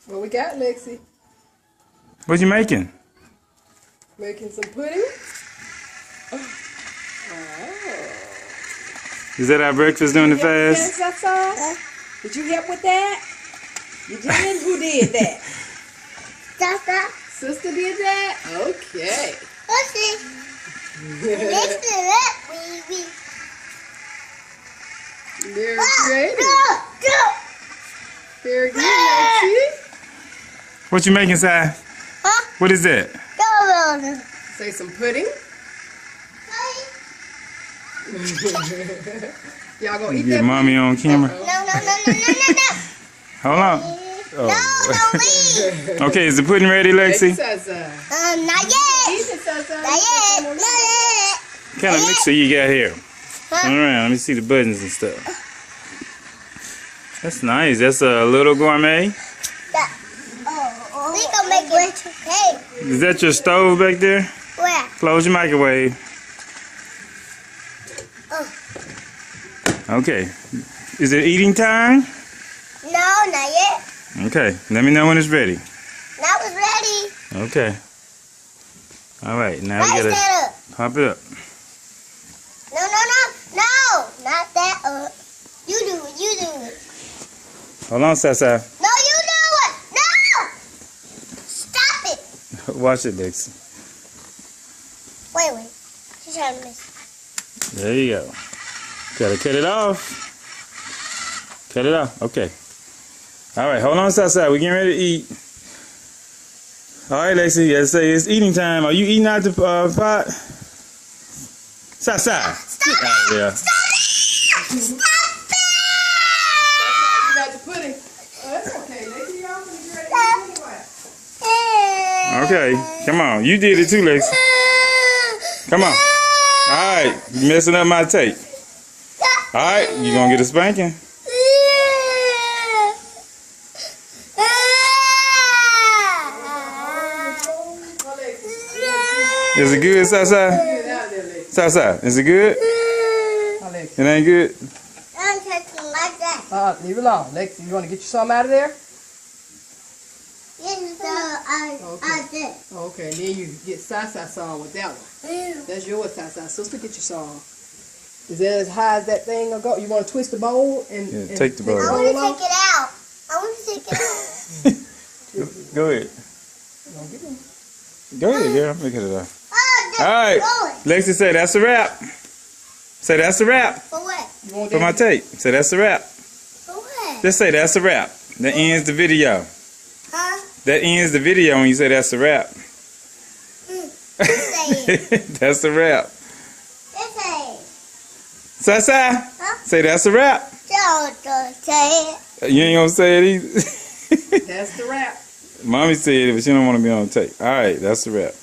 What we got, Lexi? What you making? Making some pudding. Oh. Is that our breakfast during the fast? Did you help with that? You did? Who did that? Sister did that? Okay. Very creative. Very good, Lexi. What you making, Si? What is that? Say some pudding. Y'all gonna eat Get that? mommy on camera. No. Hold on. Oh. No, Okay, is the pudding ready, Lexi? not yet. Eat it, Sasa. Not yet. What kind of mixer you got here? Turn around, let me see the buttons and stuff. That's nice. That's a little gourmet. We gonna make it. Hey, Is that your stove back there? where? Close your microwave. Okay. Is it eating time? No, not yet. Okay. Let me know when it's ready. Now it's ready. Okay. All right. Now we Raise gotta that up. pop it up. No, not that up. You do it. Hold on, Sasa. No, you do it. No. Stop it. Watch it, Dixie. Wait. She's trying to miss. There you go. Gotta cut it off. Cut it off. Okay. All right. Hold on, Sasa. We're getting ready to eat. All right, Lexi. You say it's eating time. Are you eating out the pot? Sasa. Get out of there. Stop it. You got the pudding. Oh, that's okay. Lexi, y'all gonna get ready to eat anyway. Okay. Come on. You did it too, Lexi. Come on. All right. You messing up my tape. All right. You gonna get a spanking? Is it good, Sasa? Get it out there, Lexi. Sasa, is it good? Oh, Lexi. It ain't good? I'm touching like that. Leave it alone. Lexi, you want to get you some out of there? Yes, so I did. Okay, then you get Sasa some with that one. That's yours, Sasa. Sister, get your song. Is that as high as that thing will go? You want to twist the bowl and Yeah, take the bowl. I want to take it out. Go ahead. Don't get me. Go ahead, girl. Look at it off. Oh, All right. Lexi, say that's a wrap. Say that's a wrap For what? You want for my that? tape. Say that's a wrap. For what? Just say that's a wrap. That ends the video. Huh? That ends the video when you say that's a wrap. Say it. That's a wrap. Just say it. Sasa, Huh? say that's a wrap. Don't say it. You ain't gonna say it either. That's the wrap. Mommy said it, but she don't want to be on tape. All right, that's a wrap.